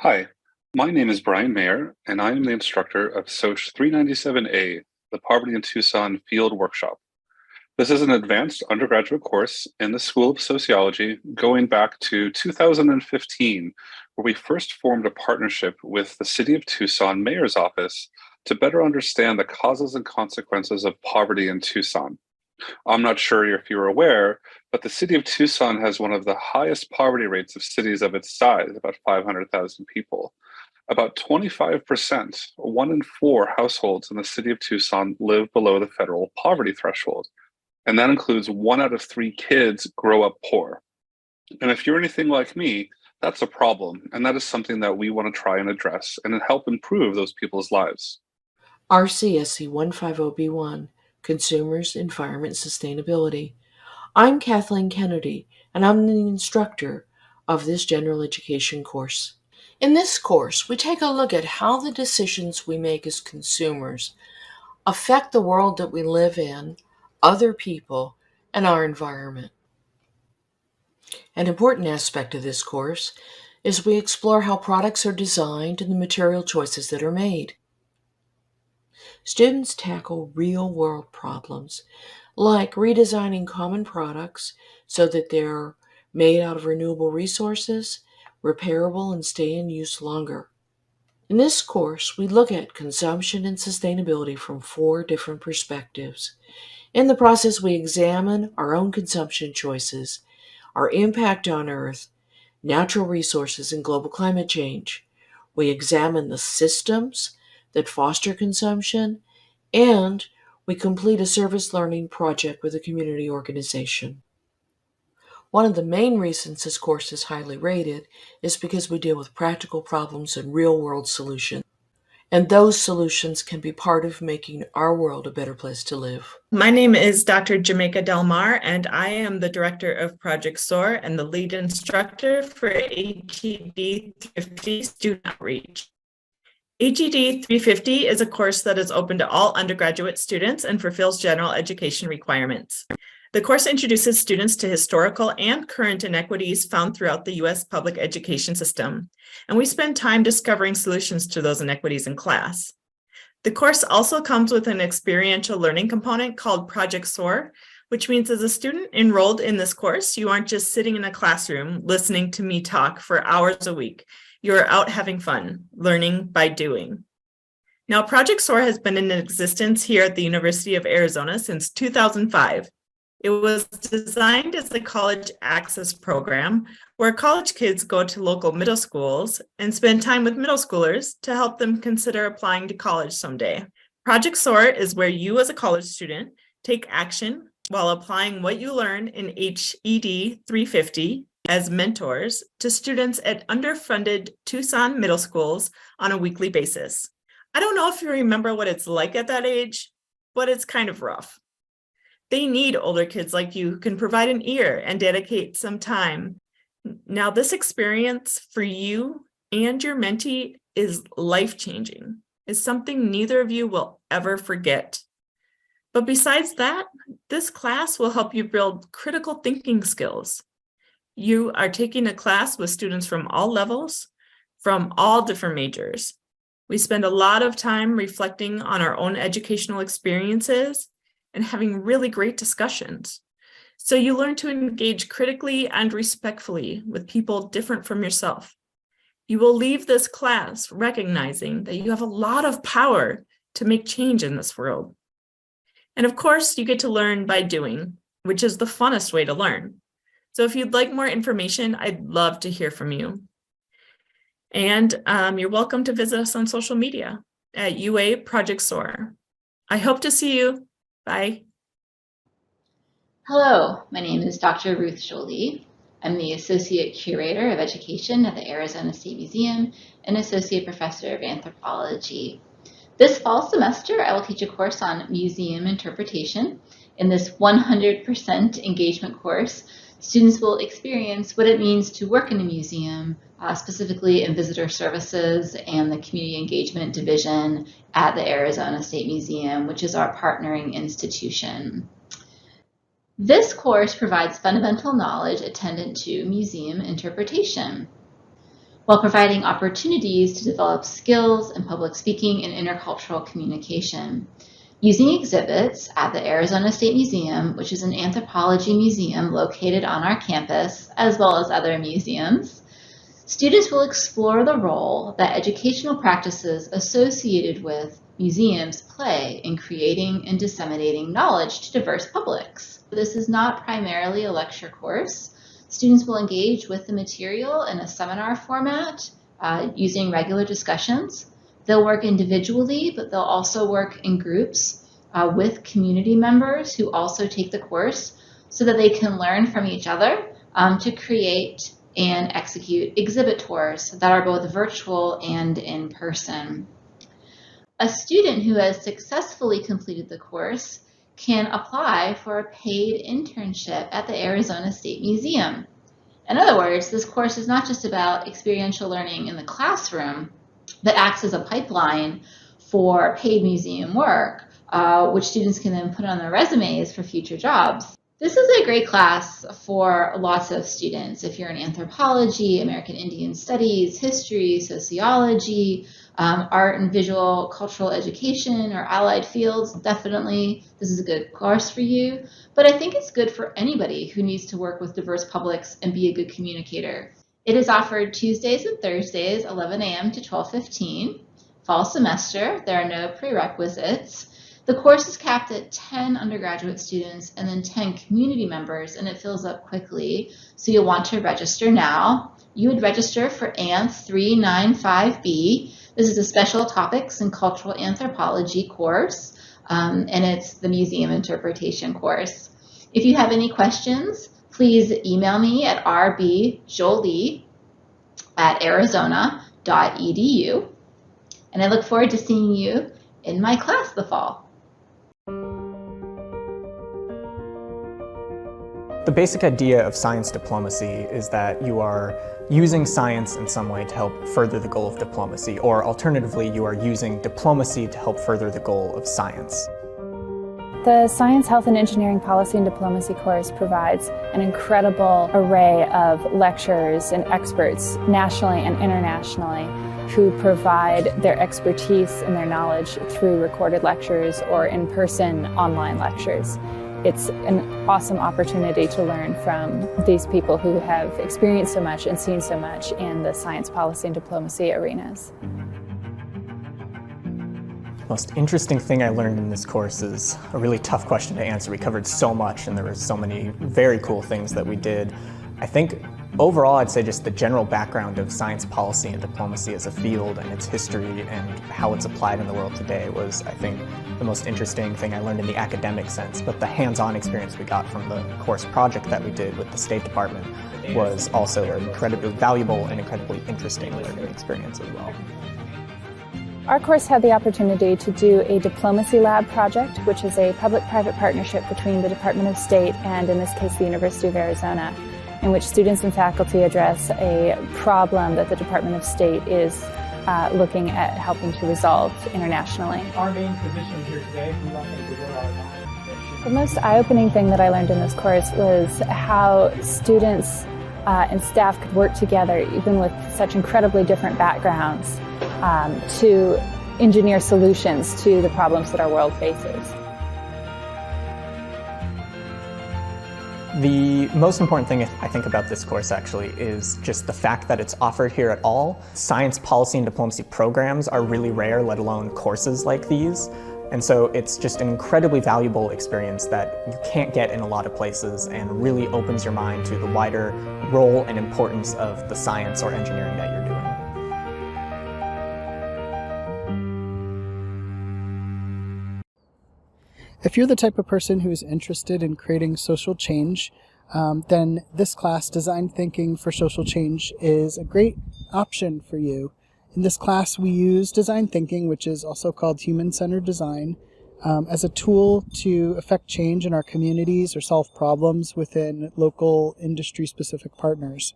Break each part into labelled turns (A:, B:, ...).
A: Hi, my name is Brian Mayer, and I am the instructor of SOCH 397A, the Poverty in Tucson Field Workshop. This is an advanced undergraduate course in the School of Sociology going back to 2015, where we first formed a partnership with the City of Tucson Mayor's Office to better understand the causes and consequences of poverty in Tucson. I'm not sure if you're aware, but the city of Tucson has one of the highest poverty rates of cities of its size, about 500,000 people. About 25%, 1 in 4 households in the city of Tucson live below the federal poverty threshold. And that includes 1 out of 3 kids grow up poor. And if you're anything like me, that's a problem. And that is something that we want to try and address and help improve those people's lives.
B: RCSC 150B1, Consumers, Environment, Sustainability. I'm Kathleen Kennedy, and I'm the instructor of this general education course. In this course, we take a look at how the decisions we make as consumers affect the world that we live in, other people, and our environment. An important aspect of this course is we explore how products are designed and the material choices that are made. Students tackle real-world problems like redesigning common products so that they're made out of renewable resources, repairable, and stay in use longer. In this course, we look at consumption and sustainability from 4 different perspectives. In the process, we examine our own consumption choices, our impact on Earth, natural resources, and global climate change. We examine the systems that foster consumption, and we complete a service learning project with a community organization. One of the main reasons this course is highly rated is because we deal with practical problems and real-world solutions. And those solutions can be part of making our world a better place to live.
C: My name is Dr. Jamaica Delmar, and I am the Director of Project SOAR and the lead instructor for AGD 350 Student Outreach. AGD 350 is a course that is open to all undergraduate students and fulfills general education requirements. The course introduces students to historical and current inequities found throughout the U.S. public education system, and we spend time discovering solutions to those inequities in class. The course also comes with an experiential learning component called Project SOAR, which means as a student enrolled in this course, you aren't just sitting in a classroom listening to me talk for hours a week. You're out having fun, learning by doing. Now, Project SOAR has been in existence here at the University of Arizona since 2005. It was designed as a college access program where college kids go to local middle schools and spend time with middle schoolers to help them consider applying to college someday. Project SOAR is where you as a college student take action while applying what you learn in HED 350 as mentors to students at underfunded Tucson middle schools on a weekly basis. I don't know if you remember what it's like at that age, but it's kind of rough. They need older kids like you who can provide an ear and dedicate some time. Now, this experience for you and your mentee is life-changing. It's something neither of you will ever forget. But besides that, this class will help you build critical thinking skills. You are taking a class with students from all levels, from all different majors. We spend a lot of time reflecting on our own educational experiences and having really great discussions. So you learn to engage critically and respectfully with people different from yourself. You will leave this class recognizing that you have a lot of power to make change in this world. And of course, you get to learn by doing, which is the funnest way to learn. So if you'd like more information, I'd love to hear from you. And you're welcome to visit us on social media at UA Project SOAR. I hope to see you. Bye.
D: Hello, my name is Dr. Ruth Jolie. I'm the Associate Curator of Education at the Arizona State Museum and Associate Professor of Anthropology. This fall semester, I will teach a course on museum interpretation. In this 100% engagement course, students will experience what it means to work in a museum, specifically in visitor services and the community engagement division at the Arizona State Museum, which is our partnering institution. This course provides fundamental knowledge attendant to museum interpretation. while providing opportunities to develop skills in public speaking and intercultural communication. Using exhibits at the Arizona State Museum, which is an anthropology museum located on our campus, as well as other museums, students will explore the role that educational practices associated with museums play in creating and disseminating knowledge to diverse publics. This is not primarily a lecture course. Students will engage with the material in a seminar format using regular discussions. They'll work individually, but they'll also work in groups with community members who also take the course so that they can learn from each other to create and execute exhibit tours that are both virtual and in person. A student who has successfully completed the course can apply for a paid internship at the Arizona State Museum. In other words, this course is not just about experiential learning in the classroom, but acts as a pipeline for paid museum work, which students can then put on their resumes for future jobs. This is a great class for lots of students. If you're in anthropology, American Indian Studies, history, sociology, art and visual cultural education, or allied fields, definitely this is a good course for you. But I think it's good for anybody who needs to work with diverse publics and be a good communicator. It is offered Tuesdays and Thursdays, 11 a.m. to 12:15. Fall semester, there are no prerequisites. The course is capped at 10 undergraduate students and then 10 community members, and it fills up quickly, so you'll want to register now. You would register for ANTH 395B. This is a special topics and cultural anthropology course, and it's the museum interpretation course. If you have any questions, please email me at rbjolie@arizona.edu, and I look forward to seeing you in my class the fall.
E: The basic idea of science diplomacy is that you are using science in some way to help further the goal of diplomacy, or alternatively, you are using diplomacy to help further the goal of science.
F: The Science, Health, and Engineering Policy and Diplomacy course provides an incredible array of lecturers and experts nationally and internationally who provide their expertise and their knowledge through recorded lectures or in-person online lectures. It's an awesome opportunity to learn from these people who have experienced so much and seen so much in the science, policy, and diplomacy arenas.
E: The most interesting thing I learned in this course is a really tough question to answer. We covered so much and there were so many very cool things that we did. I think overall I'd say just the general background of science policy and diplomacy as a field and its history and how it's applied in the world today was, I think, the most interesting thing I learned in the academic sense. But the hands-on experience we got from the course project that we did with the State Department was also an incredibly valuable and incredibly interesting learning experience as well.
F: Our course had the opportunity to do a diplomacy lab project, which is a public-private partnership between the Department of State and, in this case, the University of Arizona, in which students and faculty address a problem that the Department of State is looking at helping to resolve internationally.
G: Our main position here today, we want to devote our time.
F: The most eye-opening thing that I learned in this course was how students and staff could work together, even with such incredibly different backgrounds, to engineer solutions to the problems that our world faces.
E: The most important thing I think about this course actually is just the fact that it's offered here at all. Science, policy, and diplomacy programs are really rare, let alone courses like these. And so it's just an incredibly valuable experience that you can't get in a lot of places and really opens your mind to the wider role and importance of the science or engineering that you're doing.
G: If you're the type of person who is interested in creating social change, then this class, Design Thinking for Social Change, is a great option for you. In this class, we use design thinking, which is also called human-centered design, as a tool to affect change in our communities or solve problems within local industry-specific partners.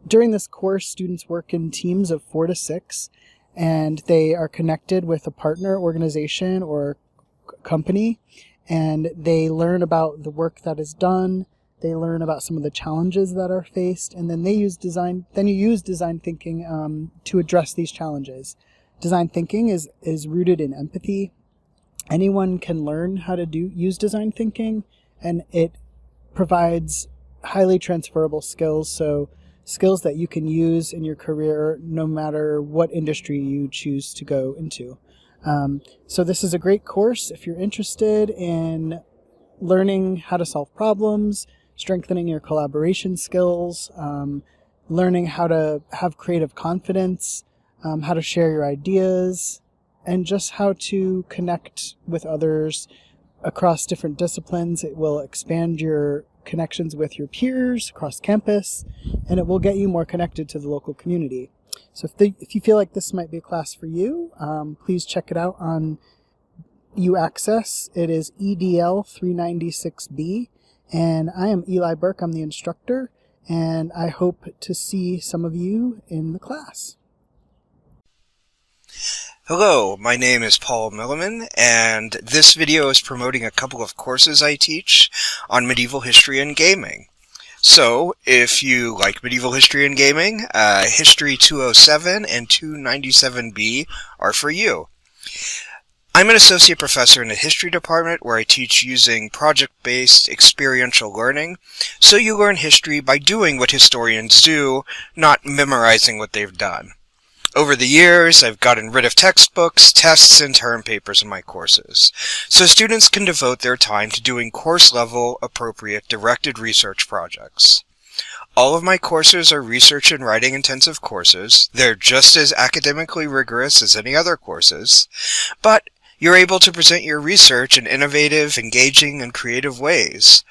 G: During this course, students work in teams of 4 to 6, and they are connected with a partner organization or company, and they learn about the work that is done. They learn about some of the challenges that are faced, and then you use design thinking to address these challenges. Design thinking is rooted in empathy. Anyone can learn how to use design thinking, and it provides highly transferable skills, so skills that you can use in your career no matter what industry you choose to go into. So this is a great course if you're interested in learning how to solve problems, strengthening your collaboration skills, learning how to have creative confidence, how to share your ideas, and just how to connect with others across different disciplines. It will expand your connections with your peers across campus, and it will get you more connected to the local community. So if you feel like this might be a class for you, please check it out on UAccess. It is EDL 396B, and I am Eli Burke. I'm the instructor, and I hope to see some of you in the class.
H: Hello, my name is Paul Milliman, and this video is promoting a couple of courses I teach on medieval history and gaming. So, if you like medieval history and gaming, History 207 and 297B are for you. I'm an associate professor in the history department where I teach using project-based experiential learning, so you learn history by doing what historians do, not memorizing what they've done. Over the years, I've gotten rid of textbooks, tests, and term papers in my courses, so students can devote their time to doing course-level, appropriate, directed research projects. All of my courses are research and writing-intensive courses. They're just as academically rigorous as any other courses, but you're able to present your research in innovative, engaging, and creative ways.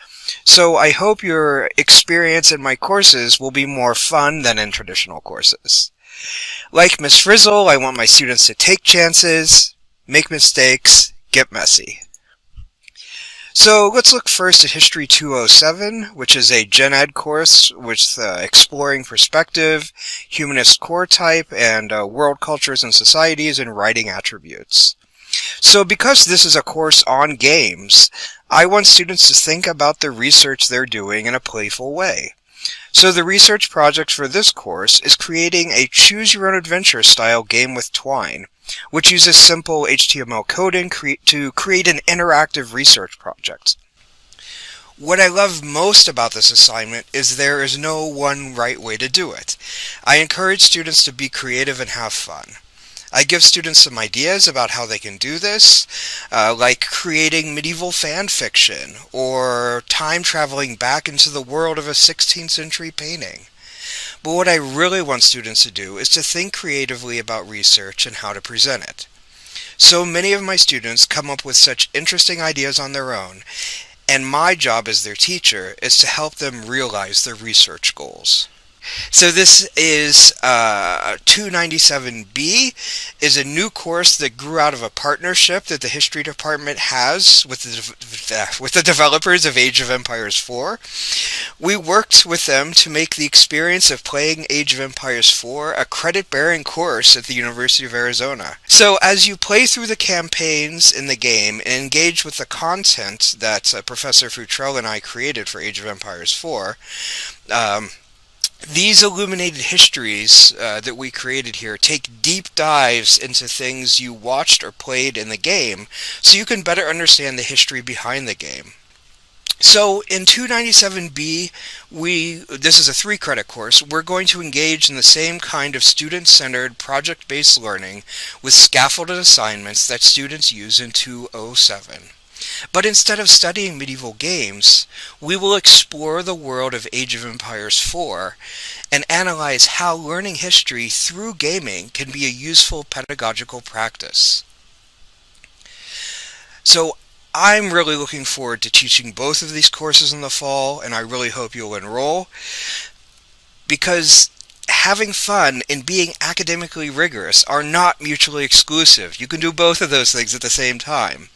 H: So I hope your experience in my courses will be more fun than in traditional courses. Like Miss Frizzle, I want my students to take chances, make mistakes, get messy. So let's look first at History 207, which is a Gen Ed course with exploring perspective, humanist core type, and world cultures and societies and writing attributes. So because this is a course on games, I want students to think about the research they're doing in a playful way. So the research project for this course is creating a choose-your-own-adventure style game with Twine, which uses simple HTML coding to create an interactive research project. What I love most about this assignment is there is no one right way to do it. I encourage students to be creative and have fun. I give students some ideas about how they can do this, like creating medieval fan fiction or time traveling back into the world of a 16th century painting. But what I really want students to do is to think creatively about research and how to present it. So many of my students come up with such interesting ideas on their own, and my job as their teacher is to help them realize their research goals. So this is 297B, is a new course that grew out of a partnership that the history department has with the developers of Age of Empires 4. We worked with them to make the experience of playing Age of Empires 4 a credit-bearing course at the University of Arizona. So as you play through the campaigns in the game and engage with the content that Professor Futrell and I created for Age of Empires 4, these illuminated histories that we created here take deep dives into things you watched or played in the game, so you can better understand the history behind the game. So in 297B, this is a 3-credit course, we're going to engage in the same kind of student-centered, project-based learning with scaffolded assignments that students use in 207. But instead of studying medieval games, we will explore the world of Age of Empires 4 and analyze how learning history through gaming can be a useful pedagogical practice. So I'm really looking forward to teaching both of these courses in the fall, and I really hope you'll enroll, because having fun and being academically rigorous are not mutually exclusive. You can do both of those things at the same time.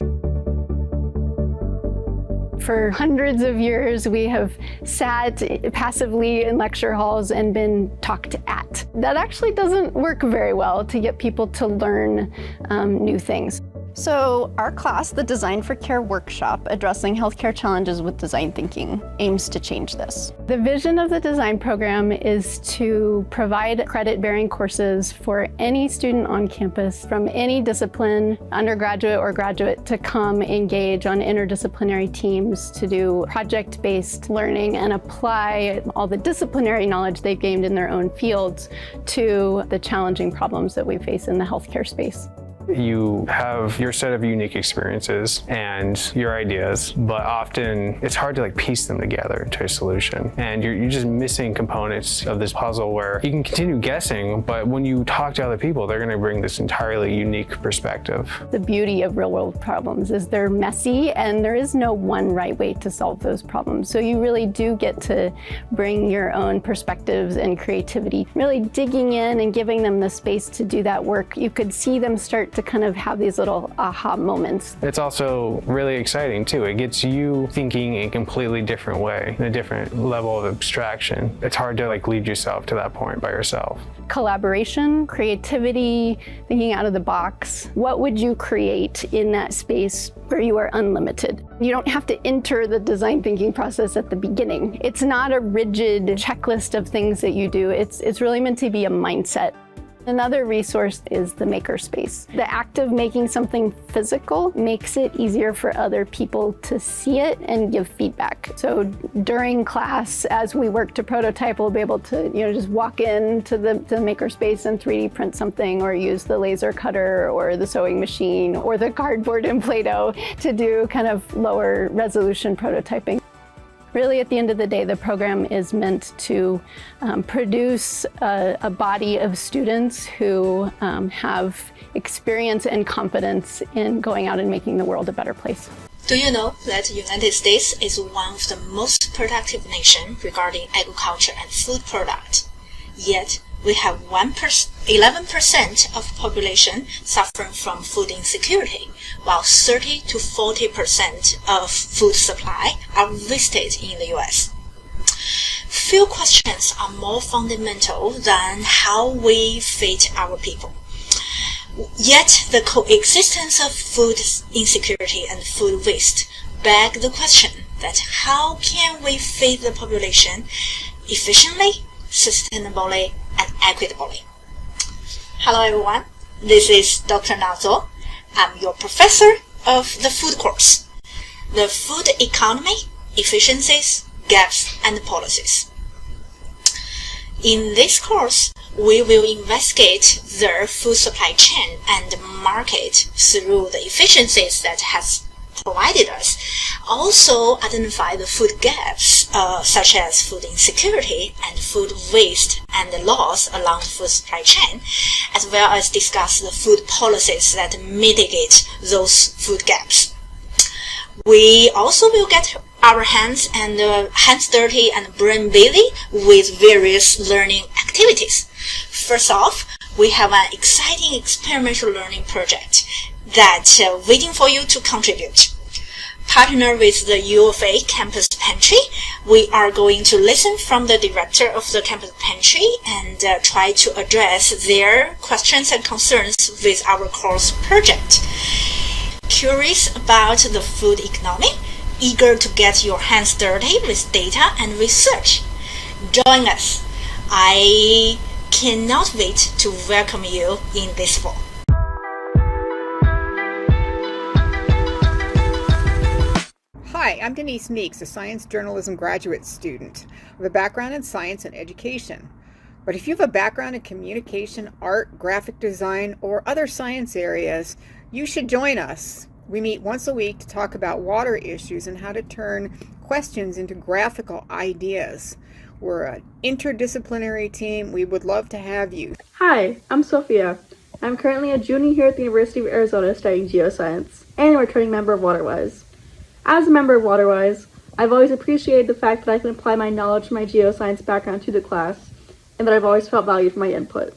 I: For hundreds of years, we have sat passively in lecture halls and been talked at. That actually doesn't work very well to get people to learn new things. So our class, the Design for Care workshop, addressing healthcare challenges with design thinking, aims to change this. The vision of the design program is to provide credit-bearing courses for any student on campus from any discipline, undergraduate or graduate, to come engage on interdisciplinary teams to do project-based learning and apply all the disciplinary knowledge they've gained in their own fields to the challenging problems that we face in the healthcare space.
J: You have your set of unique experiences and your ideas, but often it's hard to piece them together to a solution. And you're just missing components of this puzzle where you can continue guessing, but when you talk to other people, they're going to bring this entirely unique perspective.
I: The beauty of real-world problems is they're messy and there is no one right way to solve those problems. So you really do get to bring your own perspectives and creativity, really digging in and giving them the space to do that work. You could see them start to kind of have these little aha moments.
J: It's also really exciting too. It gets you thinking in a completely different way, in a different level of abstraction. It's hard to lead yourself to that point by yourself.
I: Collaboration, creativity, thinking out of the box. What would you create in that space where you are unlimited? You don't have to enter the design thinking process at the beginning. It's not a rigid checklist of things that you do. It's really meant to be a mindset. Another resource is the makerspace. The act of making something physical makes it easier for other people to see it and give feedback. So during class, as we work to prototype, we'll be able to just walk into the makerspace and 3D print something, or use the laser cutter or the sewing machine or the cardboard and Play-Doh to do kind of lower resolution prototyping. Really, at the end of the day, the program is meant to produce a body of students who have experience and confidence in going out and making the world a better place.
K: Do you know that the United States is one of the most productive nations regarding agriculture and food product? Yet, we have 11% of population suffering from food insecurity, while 30 to 40% of food supply are wasted in the US. Few questions are more fundamental than how we feed our people. Yet the coexistence of food insecurity and food waste beg the question that how can we feed the population efficiently, sustainably, and equitably? Hello everyone, this is Dr. Nazo. I'm your professor of the food course, the food economy, efficiencies, gaps, and policies. In this course, we will investigate the food supply chain and market through the efficiencies that has provided us. Also identify the food gaps, such as food insecurity and food waste and loss along the food supply chain, as well as discuss the food policies that mitigate those food gaps. We also will get our hands dirty and brain busy with various learning activities. First off, we have an exciting experimental learning project that waiting for you to contribute. Partner with the U of A Campus Pantry, we are going to listen from the director of the Campus Pantry and try to address their questions and concerns with our course project. Curious about the food economy? Eager to get your hands dirty with data and research? Join us. I cannot wait to welcome you in this fall.
L: Hi, I'm Denise Meeks, a science journalism graduate student with a background in science and education. But if you have a background in communication, art, graphic design, or other science areas, you should join us. We meet once a week to talk about water issues and how to turn questions into graphical ideas. We're an interdisciplinary team. We would love to have you.
M: Hi, I'm Sophia. I'm currently a junior here at the University of Arizona studying geoscience and a returning member of WaterWise. As a member of WaterWise, I've always appreciated the fact that I can apply my knowledge from my geoscience background to the class, and that I've always felt valued for my input.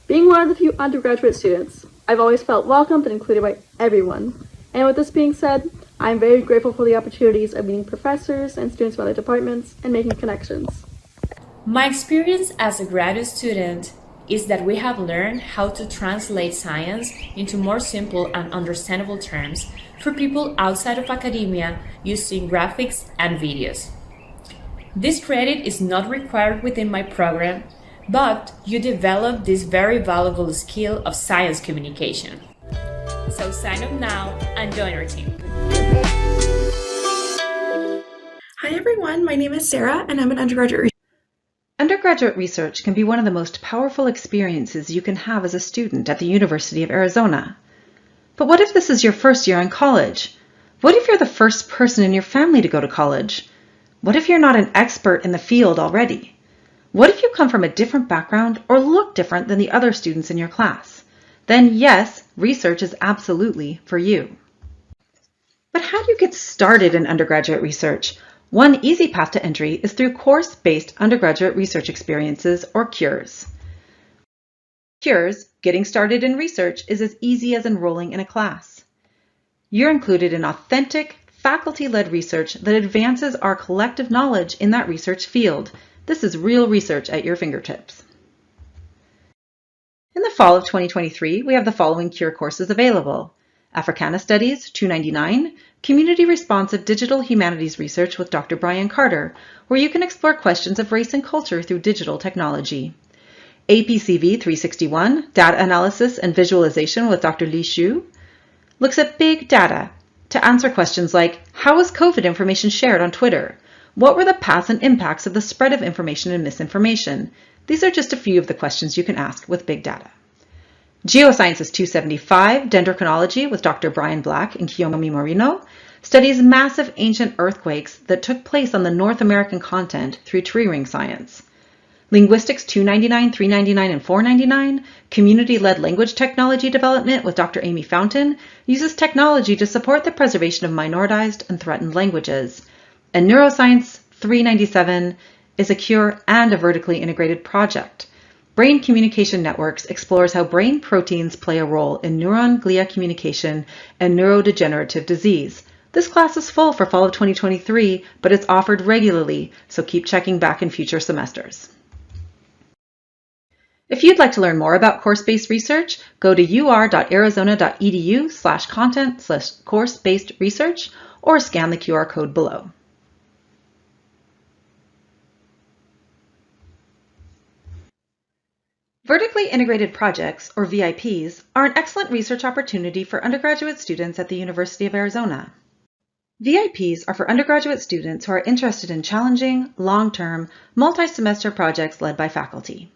M: Being one of the few undergraduate students, I've always felt welcomed and included by everyone. And with this being said, I'm very grateful for the opportunities of meeting professors and students from other departments and making connections.
N: My experience as a graduate student is that we have learned how to translate science into more simple and understandable terms for people outside of academia using graphics and videos. This credit is not required within my program, but you develop this very valuable skill of science communication. So sign up now and join our team.
O: Hi everyone, my name is Sarah and I'm an undergraduate.
P: Undergraduate research can be one of the most powerful experiences you can have as a student at the University of Arizona. But what if this is your first year in college? What if you're the first person in your family to go to college? What if you're not an expert in the field already? What if you come from a different background or look different than the other students in your class? Then yes, research is absolutely for you. But how do you get started in undergraduate research? One easy path to entry is through course-based undergraduate research experiences, or CURES. CURES, getting started in research, is as easy as enrolling in a class. You're included in authentic, faculty-led research that advances our collective knowledge in that research field. This is real research at your fingertips. In the fall of 2023, we have the following CURE courses available: Africana Studies, $2.99, Community Responsive Digital Humanities Research with Dr. Brian Carter, where you can explore questions of race and culture through digital technology. APCV 361, Data Analysis and Visualization with Dr. Li Xu, looks at big data to answer questions like, how was COVID information shared on Twitter? What were the paths and impacts of the spread of information and misinformation? These are just a few of the questions you can ask with big data. Geosciences 275, Dendrochronology with Dr. Brian Black and Kiyomi Morino, studies massive ancient earthquakes that took place on the North American continent through tree ring science. Linguistics 299, 399, and 499, Community-Led Language Technology Development with Dr. Amy Fountain, uses technology to support the preservation of minoritized and threatened languages. And Neuroscience 397 is a CURE and a vertically integrated project. Brain Communication Networks explores how brain proteins play a role in neuron-glia communication and neurodegenerative disease. This class is full for fall of 2023, but it's offered regularly, so keep checking back in future semesters. If you'd like to learn more about course-based research, go to ur.arizona.edu/content/course-based research or scan the QR code below. Vertically integrated projects, or VIPs, are an excellent research opportunity for undergraduate students at the University of Arizona. VIPs are for undergraduate students who are interested in challenging, long-term, multi-semester projects led by faculty.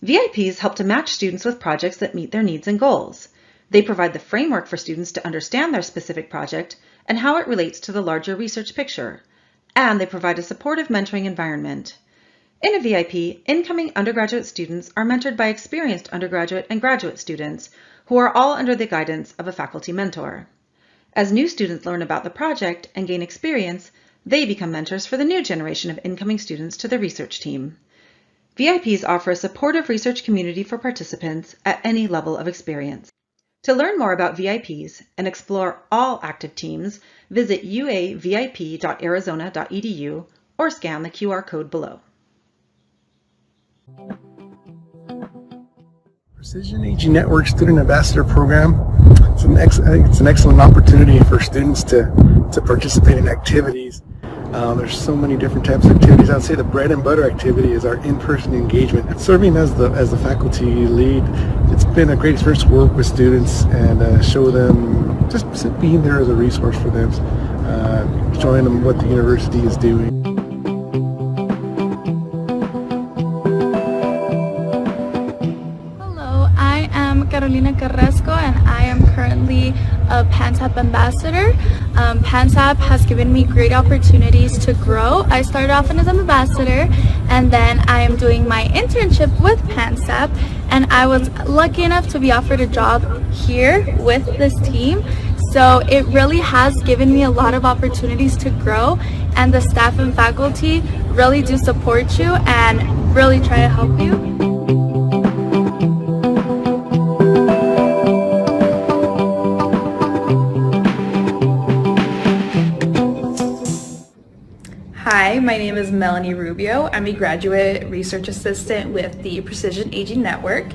P: VIPs help to match students with projects that meet their needs and goals. They provide the framework for students to understand their specific project and how it relates to the larger research picture, and they provide a supportive mentoring environment. In a VIP, incoming undergraduate students are mentored by experienced undergraduate and graduate students who are all under the guidance of a faculty mentor. As new students learn about the project and gain experience, they become mentors for the new generation of incoming students to the research team. VIPs offer a supportive research community for participants at any level of experience. To learn more about VIPs and explore all active teams, visit uavip.arizona.edu or scan the QR code below.
Q: Precision Aging Network Student Ambassador Program. It's an excellent opportunity for students to participate in activities. There's so many different types of activities. I'd say the bread and butter activity is our in-person engagement. Serving as the faculty lead, it's been a great experience to work with students and show them, just being there as a resource for them, showing them what the university is doing.
R: Carolina Carrasco, and I am currently a PANSAP ambassador. PANSAP has given me great opportunities to grow. I started off as an ambassador, and then I am doing my internship with PANSAP, and I was lucky enough to be offered a job here with this team. So it really has given me a lot of opportunities to grow, and the staff and faculty really do support you and really try to help you.
S: Hi, my name is
O: Melanie Rubio. I'm a graduate research assistant with the Precision Aging Network.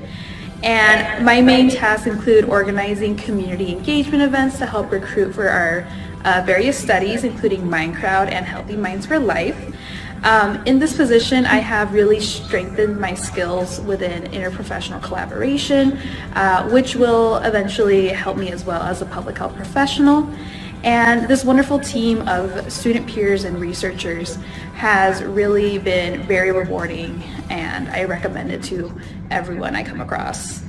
O: And my main tasks include organizing community engagement events to help recruit for our various studies, including MindCrowd and Healthy Minds for Life. In this position, I have really strengthened my skills within interprofessional collaboration, which will eventually help me as well as a public health professional. And this wonderful team of student peers and researchers has really been very rewarding, and I recommend it to everyone I come across.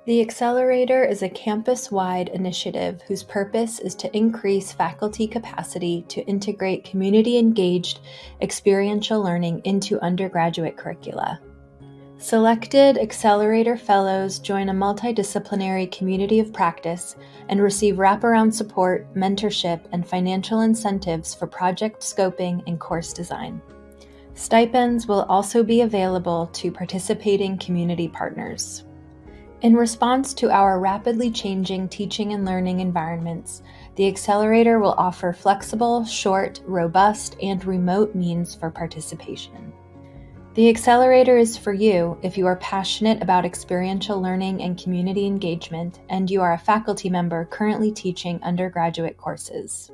S: The Accelerator is a campus-wide initiative whose purpose is to increase faculty capacity to integrate community-engaged experiential learning into undergraduate curricula. Selected Accelerator Fellows join a multidisciplinary community of practice and receive wraparound support, mentorship, and financial incentives for project scoping and course design. Stipends will also be available to participating community partners. In response to our rapidly changing teaching and learning environments, the Accelerator will offer flexible, short, robust, and remote means for participation. The Accelerator is for you if you are passionate about experiential learning and community engagement, and you are a faculty member currently teaching undergraduate courses.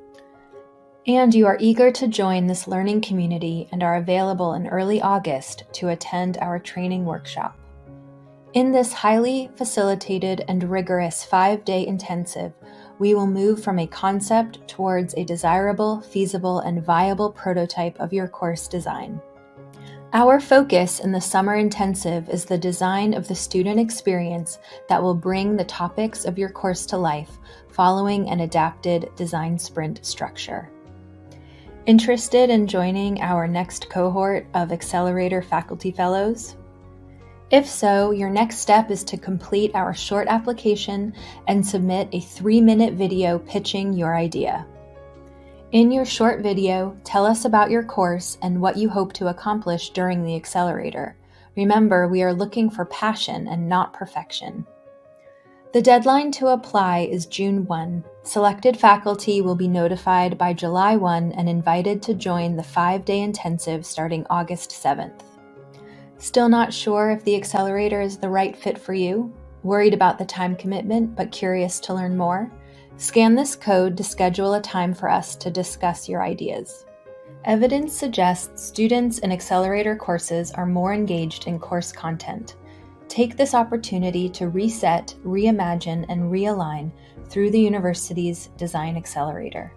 S: And you are eager to join this learning community and are available in early August to attend our training workshop. In this highly facilitated and rigorous 5-day intensive, we will move from a concept towards a desirable, feasible, and viable prototype of your course design. Our focus in the summer intensive is the design of the student experience that will bring the topics of your course to life following an adapted design sprint structure. Interested in joining our next cohort of Accelerator Faculty Fellows? If so, your next step is to complete our short application and submit a 3-minute video pitching your idea. In your short video, tell us about your course and what you hope to accomplish during the Accelerator. Remember, we are looking for passion and not perfection. The deadline to apply is June 1. Selected faculty will be notified by July 1 and invited to join the 5-day intensive starting August 7th. Still not sure if the Accelerator is the right fit for you? Worried about the time commitment, but curious to learn more? Scan this code to schedule a time for us to discuss your ideas. Evidence suggests students in Accelerator courses are more engaged in course content. Take this opportunity to reset, reimagine, and realign through the university's Design Accelerator.